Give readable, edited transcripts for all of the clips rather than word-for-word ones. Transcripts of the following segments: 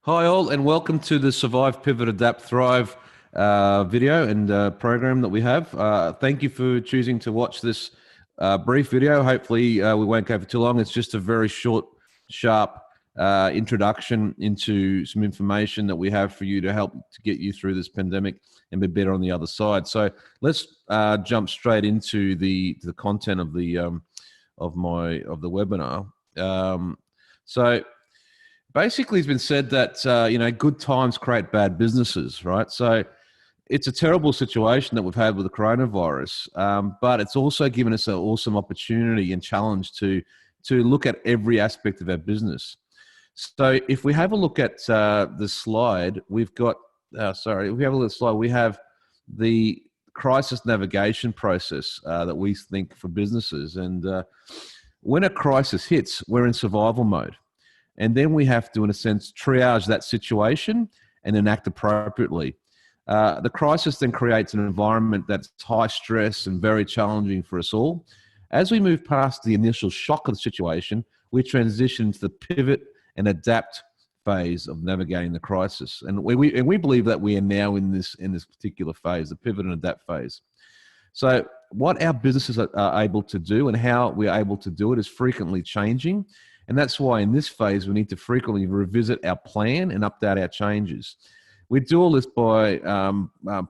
Hi all, and welcome to the Survive, Pivot, Adapt, Thrive video and program that we have. Thank you for choosing to watch this brief video. Hopefully we won't go for too long. It's just a very short, sharp introduction into some information that we have for you to help to get you through this pandemic and be better on the other side. So let's jump straight into the content of the webinar. So basically, it's been said that good times create bad businesses, right? So it's a terrible situation that we've had with the coronavirus, but it's also given us an awesome opportunity and challenge to look at every aspect of our business. So if we have a look at the slide, we've got if we have a look at the slide, we have the crisis navigation process that we think for businesses. And when a crisis hits, we're in survival mode. And then we have to, in a sense, triage that situation and then act appropriately. The crisis then creates an environment that's high stress and very challenging for us all. As we move past the initial shock of the situation, we transition to the pivot and adapt phase of navigating the crisis. And we believe that we are now in this particular phase, the pivot and adapt phase. So what our businesses are able to do and how we're able to do it is frequently changing. And that's why in this phase, we need to frequently revisit our plan and update our changes. We do all this by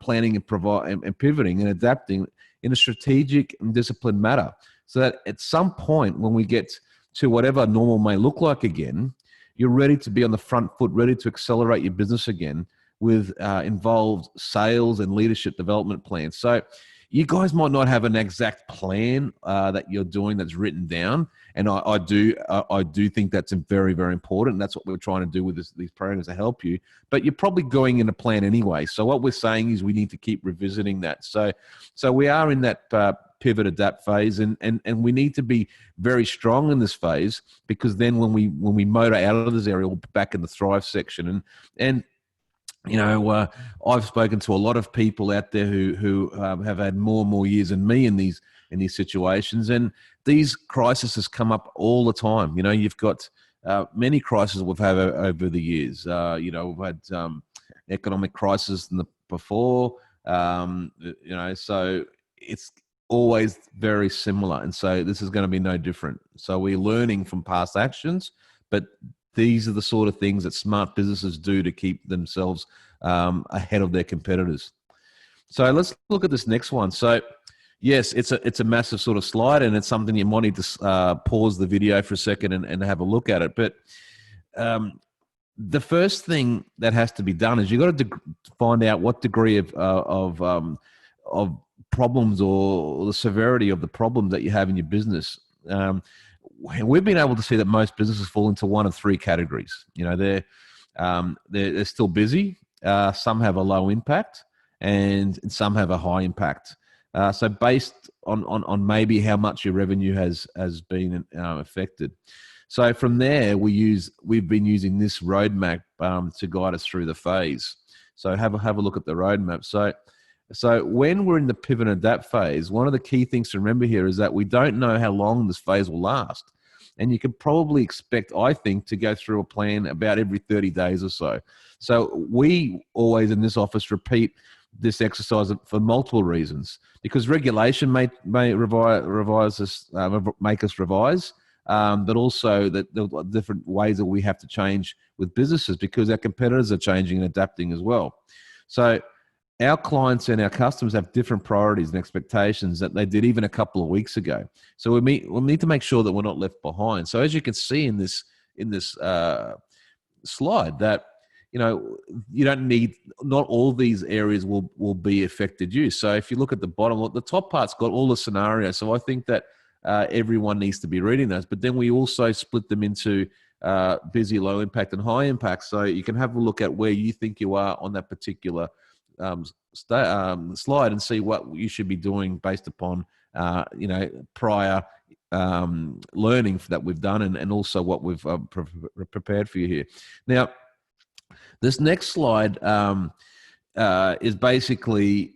planning and pivoting and adapting in a strategic and disciplined manner, so that at some point when we get to whatever normal may look like again, you're ready to be on the front foot, ready to accelerate your business again with involved sales and leadership development plans. So you guys might not have an exact plan that you're doing that's written down, and I do think that's very, very important. And that's what we're trying to do with these programs to help you. But you're probably going in a plan anyway. So what we're saying is we need to keep revisiting that. So we are in that pivot adapt phase, and we need to be very strong in this phase, because then when we motor out of this area, we'll be back in the thrive section. And I've spoken to a lot of people out there who have had more and more years than me in these situations, and these crises come up all the time. You've got many crises we've had over the years. We've had economic crisis before. So it's always very similar, and so this is going to be no different. So we're learning from past actions, but these are the sort of things that smart businesses do to keep themselves ahead of their competitors. So let's look at this next one. So yes, it's a massive sort of slide, and it's something you might need to pause the video for a second and have a look at it. But the first thing that has to be done is you've got to find out what degree of problems or the severity of the problem that you have in your business. We've been able to see that most businesses fall into one of three categories. They're still busy. Some have a low impact, and some have a high impact. So based on maybe how much your revenue has been affected. So from there, we've been using this roadmap to guide us through the phase. So have a look at the roadmap. So when we're in the pivot and adapt phase, one of the key things to remember here is that we don't know how long this phase will last. And you can probably expect, I think, to go through a plan about every 30 days or so. So we always in this office repeat this exercise for multiple reasons, because regulation may revise us, make us revise, but also that the different ways that we have to change with businesses, because our competitors are changing and adapting as well. So our clients and our customers have different priorities and expectations that they did even a couple of weeks ago. So we'll need to make sure that we're not left behind. So as you can see in this slide, that you don't need, not all these areas will be affected you. So if you look at the bottom, the top part's got all the scenarios. So I think that everyone needs to be reading those. But then we also split them into busy, low impact, and high impact. So you can have a look at where you think you are on that particular slide and see what you should be doing based upon prior learning that we've done and also what we've prepared for you here. Now, this next slide is basically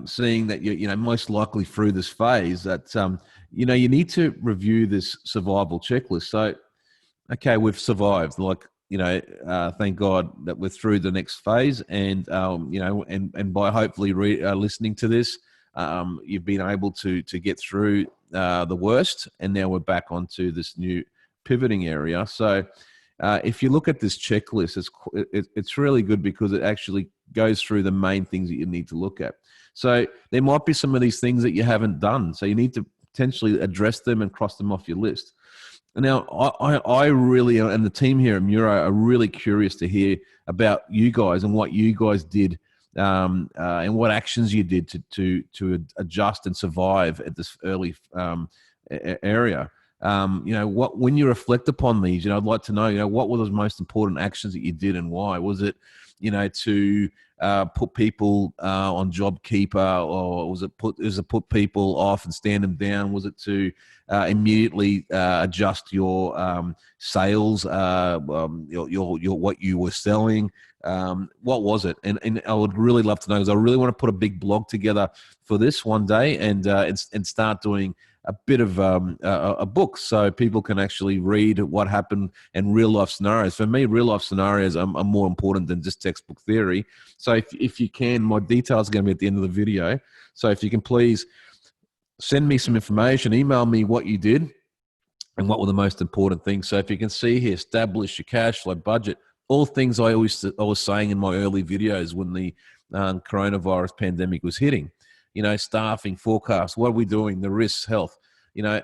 seeing that you're most likely through this phase that you need to review this survival checklist. So, okay, we've survived. Like, thank God that we're through the next phase, and and by hopefully listening to this, you've been able to get through the worst, and now we're back onto this new pivoting area. So if you look at this checklist, it's really good because it actually goes through the main things that you need to look at. So there might be some of these things that you haven't done, so you need to potentially address them and cross them off your list. Now, I really, and the team here at MURO are really curious to hear about you guys and what you guys did, and what actions you did to adjust and survive at this early area. When you reflect upon these, I'd like to know, what were the most important actions that you did and why? Was it, to put people on JobKeeper, or was it put people off and stand them down? Was it to immediately adjust your sales, your what you were selling? What was it? And I would really love to know, because I really want to put a big blog together for this one day, and start doing a bit of a book, so people can actually read what happened in real life scenarios. For me, real life scenarios are more important than just textbook theory. So if you can, my details are going to be at the end of the video. So if you can please send me some information, email me what you did and what were the most important things. So if you can see here, establish your cash flow budget, all things I was saying in my early videos when the coronavirus pandemic was hitting. Staffing, forecast, what are we doing, the risks, health,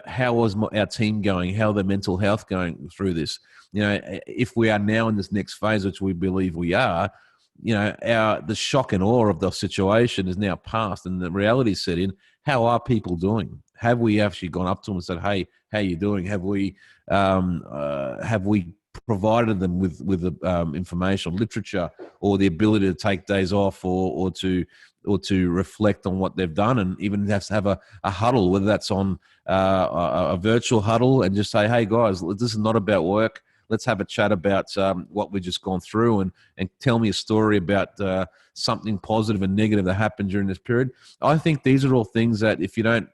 how was our team going, how the mental health going through this, if we are now in this next phase, which we believe we are, the shock and awe of the situation is now past and the reality set in. How are people doing? Have we actually gone up to them and said, hey, how are you doing? Have we provided them with information, literature, or the ability to take days off, or to reflect on what they've done, and even have a huddle, whether that's on a virtual huddle, and just say, hey guys, this is not about work. Let's have a chat about what we've just gone through, and tell me a story about something positive and negative that happened during this period. I think these are all things that if you don't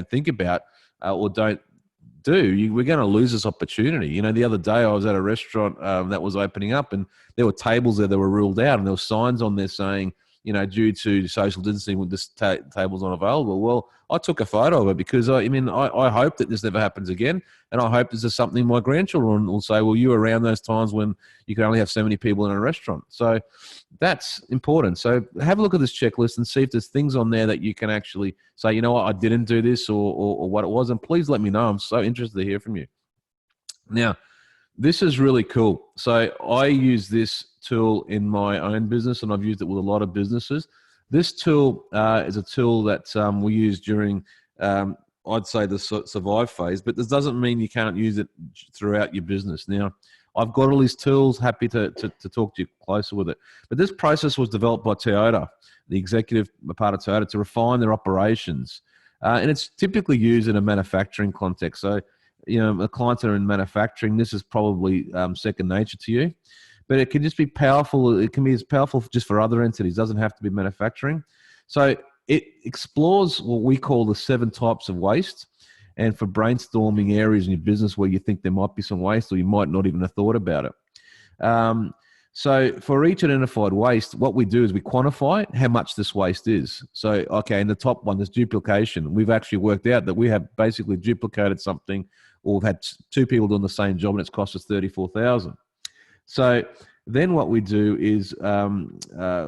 think about or don't do, we're going to lose this opportunity. The other day I was at a restaurant that was opening up, and there were tables there that were ruled out, and there were signs on there saying, due to social distancing, this table's not available. Well, I took a photo of it because I hope that this never happens again. And I hope this is something my grandchildren will say, well, you were around those times when you could only have so many people in a restaurant. So that's important. So have a look at this checklist and see if there's things on there that you can actually say, you know what, I didn't do this, or what it was. And please let me know. I'm so interested to hear from you. Now, this is really cool. So I use this tool in my own business, and I've used it with a lot of businesses. This tool is a tool that we use during, I'd say, the survive phase, but this doesn't mean you can't use it throughout your business. Now, I've got all these tools, happy to talk to you closer with it. But this process was developed by Toyota, the executive part of Toyota, to refine their operations. And it's typically used in a manufacturing context. So, the clients that are in manufacturing, this is probably second nature to you. But it can just be powerful. It can be as powerful just for other entities. It doesn't have to be manufacturing. So it explores what we call the 7 types of waste. And for brainstorming areas in your business where you think there might be some waste, or you might not even have thought about it. So for each identified waste, what we do is we quantify how much this waste is. So, okay, in the top one, there's duplication. We've actually worked out that we have basically duplicated something, or we've had 2 people doing the same job and it's cost us $34,000. So then what we do is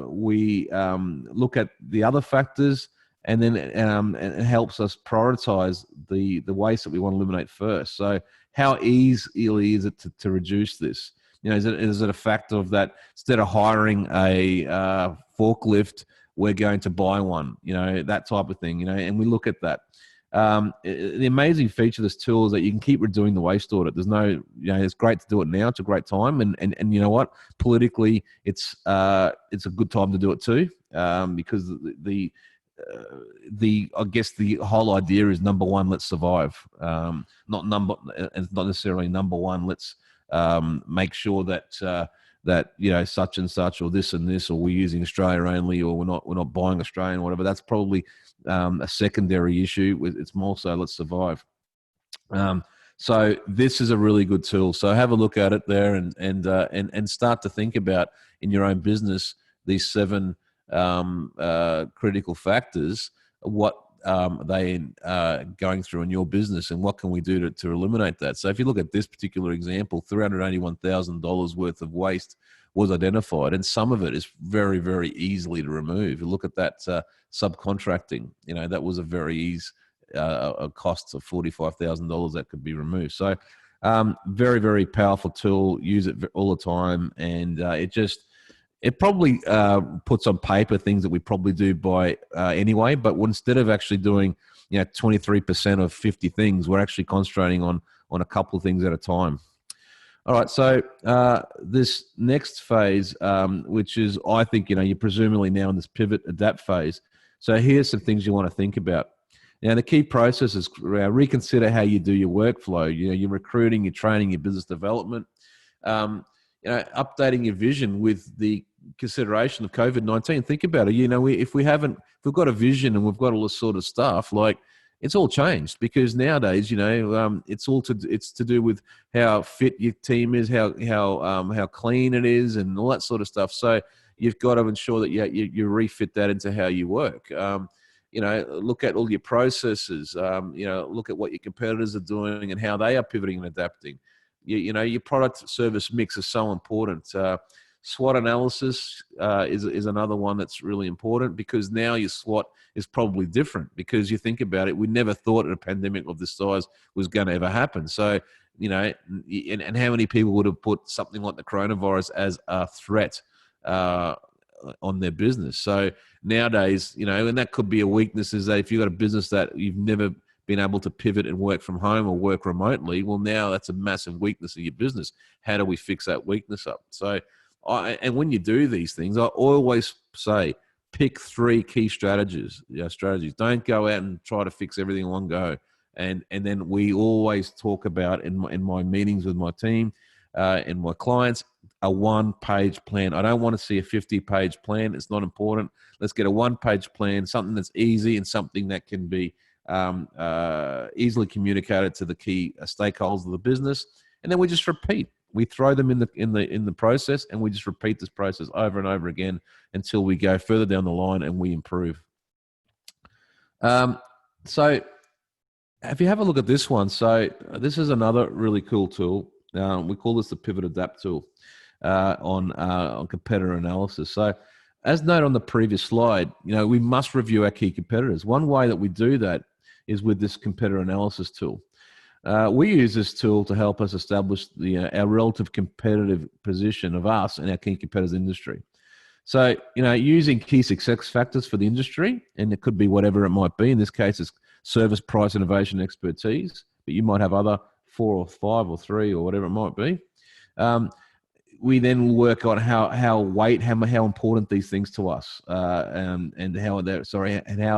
we look at the other factors, and then it helps us prioritize the waste that we want to eliminate first. So how easily is it to reduce this? Is it a factor of that instead of hiring a forklift, we're going to buy one, that type of thing, and we look at that. The amazing feature of this tool is that you can keep redoing the waste audit. There's no, it's great to do it now. It's a great time. And you know what? Politically, it's a good time to do it too, because I guess the whole idea is, number one, let's survive. Not necessarily number one, let's make sure that such and such, or this and this, or we're using Australia only, or we're not buying Australian, or whatever. That's probably a secondary issue. It's more so let's survive. So this is a really good tool. So have a look at it there, and start to think about in your own business these 7 critical factors. What they going through in your business, and what can we do to eliminate that? So if you look at this particular example, $381,000 worth of waste was identified, and some of it is very, very easily to remove. You look at that subcontracting, that was a very easy a cost of $45,000 that could be removed. So very, very powerful tool. Use it all the time, and it probably puts on paper things that we probably do by anyway, but instead of actually doing 23% of 50 things, we're actually concentrating on a couple of things at a time. All right, so this next phase, which is, I think, you're presumably now in this pivot adapt phase. So here's some things you want to think about. Now, the key process is reconsider how you do your workflow. Your recruiting, your training, your business development. Updating your vision with the consideration of COVID-19. Think about it. If we've got a vision and we've got all this sort of stuff, like, it's all changed, because nowadays, it's to do with how fit your team is, how clean it is, and all that sort of stuff. So you've got to ensure that you refit that into how you work. Look at all your processes. Look at what your competitors are doing and how they are pivoting and adapting. Your product service mix is so important. SWOT analysis is another one that's really important, because now your SWOT is probably different, because you think about it, we never thought a pandemic of this size was going to ever happen. So, and how many people would have put something like the coronavirus as a threat on their business? So nowadays, and that could be a weakness, is that if you've got a business that you've never been able to pivot and work from home or work remotely, well, now that's a massive weakness of your business. How do we fix that weakness up? So, and when you do these things, I always say, pick 3 key strategies. Don't go out and try to fix everything in one go. And then we always talk about in my meetings with my team and my clients, a 1-page plan. I don't want to see a 50-page plan. It's not important. Let's get a 1-page plan, something that's easy and something that can be easily communicated to the key stakeholders of the business, and then we just repeat. We throw them in the process, and we just repeat this process over and over again until we go further down the line and we improve. So if you have a look at this one, so this is another really cool tool. We call this the Pivot Adapt tool on competitor analysis. So as noted on the previous slide, we must review our key competitors. One way that we do that is with this competitor analysis tool. We use this tool to help us establish our relative competitive position of us and our key competitors in the industry. So, using key success factors for the industry, and it could be whatever it might be. In this case, it's service, price, innovation, expertise, but you might have other 4 or 5 or 3 or whatever it might be. We then work on how important these things to us, and how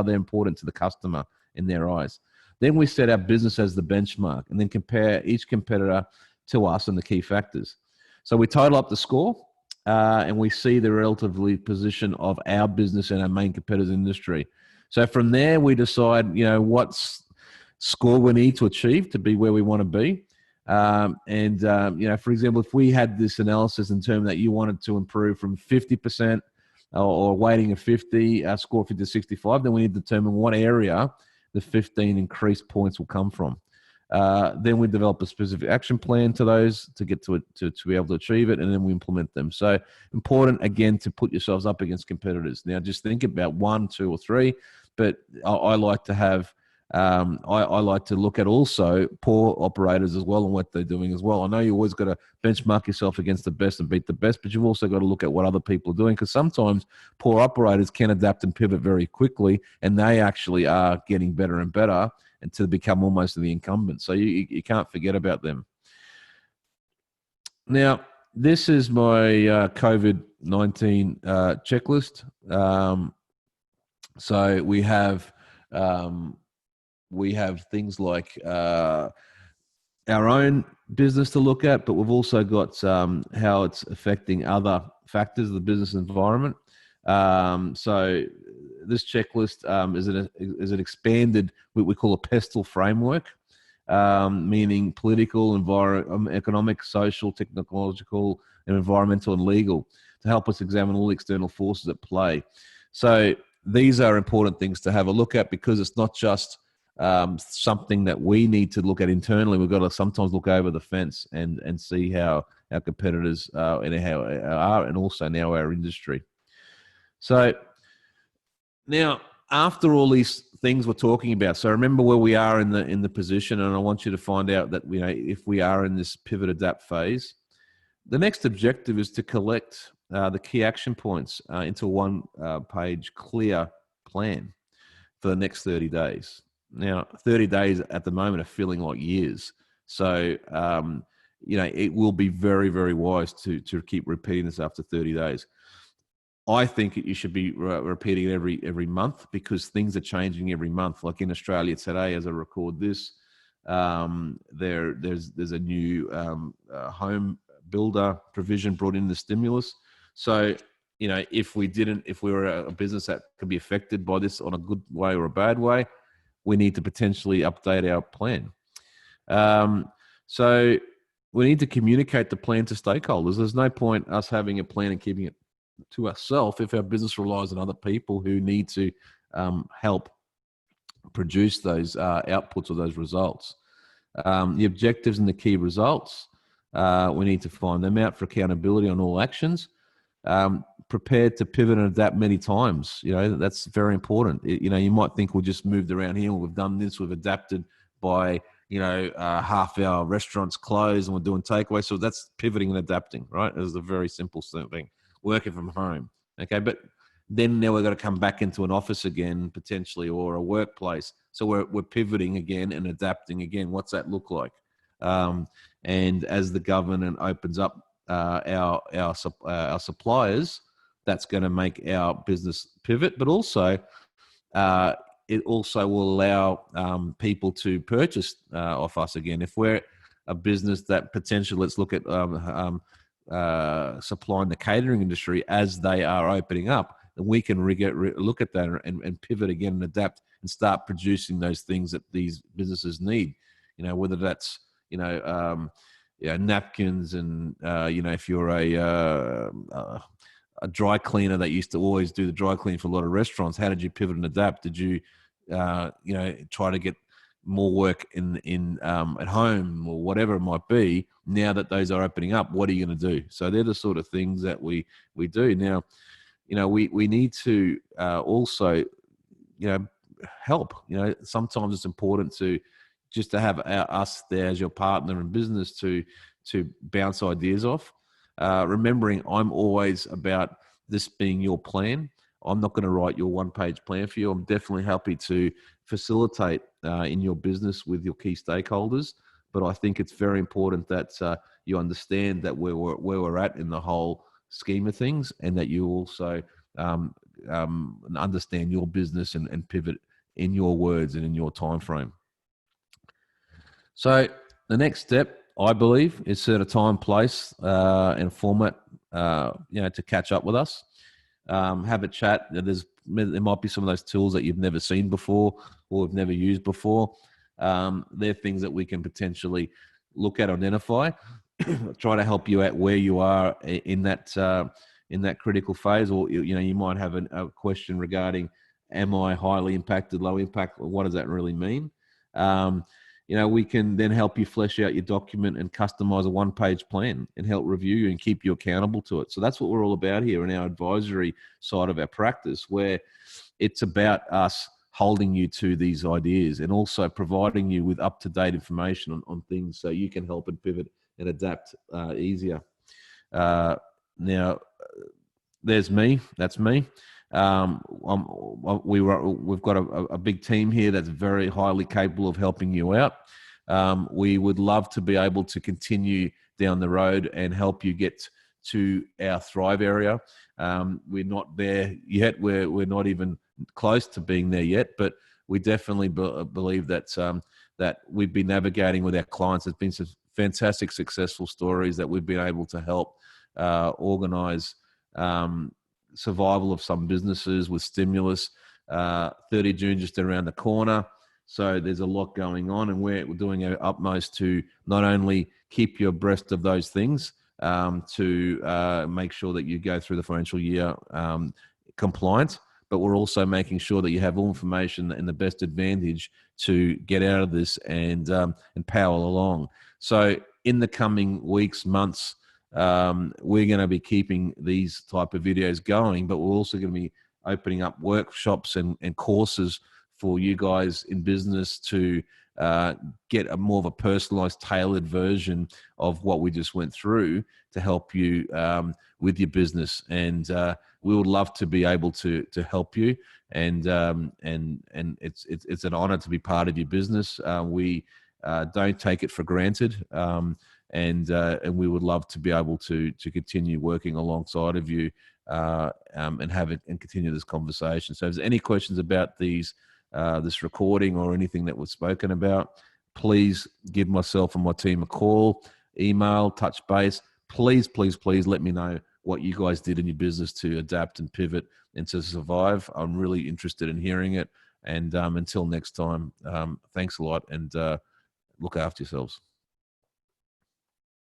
they're important to the customer in their eyes. Then we set our business as the benchmark, and then compare each competitor to us and the key factors. So we total up the score, and we see the relatively position of our business and our main competitors in the industry. So from there, we decide, what score we need to achieve to be where we want to be. For example, if we had this analysis in terms that you wanted to improve from 50% or weighting of 50, score 50 to 65, then we need to determine what area the 15 increased points will come from. Then we develop a specific action plan to those to get to be able to achieve it, and then we implement them. So important, again, to put yourselves up against competitors. Now, just think about 1, 2, or 3, but I like to have I like to look at also poor operators as well and what they're doing as well. I know you always got to benchmark yourself against the best and beat the best, but you've also got to look at what other people are doing, because sometimes poor operators can adapt and pivot very quickly, and they actually are getting better and better until they become almost the incumbent. So you can't forget about them. Now, this is my COVID-19 checklist. So we have things like our own business to look at, but we've also got how it's affecting other factors of the business environment. So this checklist is an expanded, what we call a PESTLE framework. meaning political, economic, social, technological, and environmental and legal, to help us examine all the external forces at play. So these are important things to have a look at, because it's not just something that we need to look at internally. We've got to sometimes look over the fence and see how our competitors and how are, and also now our industry. So now, after all these things we're talking about, so remember where we are in the position, and I want you to find out that, you know, if we are in this pivot adapt phase, the next objective is to collect the key action points into one page clear plan for the next 30 days. Now, 30 days at the moment are feeling like years. So, you know, it will be very, very wise to keep repeating this after 30 days. I think you should be repeating it every month, because things are changing every month. Like in Australia today, as I record this, there's a new home builder provision brought in the stimulus. So, you know, if we were a business that could be affected by this on a good way or a bad way, we need to potentially update our plan. So we need to communicate the plan to stakeholders. There's no point us having a plan and keeping it to ourselves if our business relies on other people who need to help produce those outputs or those results. The objectives and the key results, we need to find them out for accountability on all actions. Prepared to pivot and adapt many times. You know, that's very important. You know, you might think we just moved around here, we've done this, we've adapted by, you know, half our restaurants closed and we're doing takeaway. So that's pivoting and adapting, right? It's a very simple thing. Working from home. Okay. But then now we've got to come back into an office again, potentially, or a workplace. So we're pivoting again and adapting again. What's that look like? And as the government opens up our suppliers, that's going to make our business pivot, but also it also will allow people to purchase off us again. If we're a business that potentially, let's look at supplying the catering industry as they are opening up, then we can look at that and pivot again and adapt and start producing those things that these businesses need. You know, whether that's, you know, napkins and, you know, if you're a dry cleaner that used to always do the dry cleaning for a lot of restaurants, how did you pivot and adapt? Did you, you know, try to get more work in at home or whatever it might be? Now that those are opening up, what are you going to do? So they're the sort of things that we do. Now, you know, we need to also, you know, help. You know, sometimes it's important to just to have us there as your partner in business to bounce ideas off. Remembering I'm always about this being your plan. I'm not going to write your one-page plan for you. I'm definitely happy to facilitate in your business with your key stakeholders. But I think it's very important that you understand that where we're at in the whole scheme of things, and that you also understand your business and pivot in your words and in your time frame. So the next step, I believe, is set a time, place, and format, you know, to catch up with us. Have a chat. There might be some of those tools that you've never seen before or have never used before. They're things that we can potentially look at, identify, try to help you out where you are in that critical phase. Or, you know, you might have a question regarding, am I highly impacted, low impact? What does that really mean? You know, we can then help you flesh out your document and customize a one-page plan and help review you and keep you accountable to it. So that's what we're all about here in our advisory side of our practice, where it's about us holding you to these ideas and also providing you with up-to-date information on things so you can help and pivot and adapt easier. Now, there's me. That's me. We've got a big team here that's very highly capable of helping you out. We would love to be able to continue down the road and help you get to our Thrive area. We're not there yet. We're not even close to being there yet, but we definitely believe that that we've been navigating with our clients. There's been some fantastic successful stories that we've been able to help organize survival of some businesses with stimulus. 30 June just around the corner. So there's a lot going on, and we're doing our utmost to not only keep you abreast of those things, to make sure that you go through the financial year compliant, but we're also making sure that you have all information and the best advantage to get out of this and power along. So in the coming weeks, months, we're going to be keeping these type of videos going, but we're also going to be opening up workshops and courses for you guys in business to get a more of a personalized, tailored version of what we just went through to help you with your business. And we would love to be able to help you. And it's an honor to be part of your business. We don't take it for granted. And we would love to be able to continue working alongside of you and have it and continue this conversation. So if there's any questions about these, this recording or anything that was spoken about, please give myself and my team a call, email, touch base. Please, please, please let me know what you guys did in your business to adapt and pivot and to survive. I'm really interested in hearing it. And until next time, thanks a lot, and look after yourselves.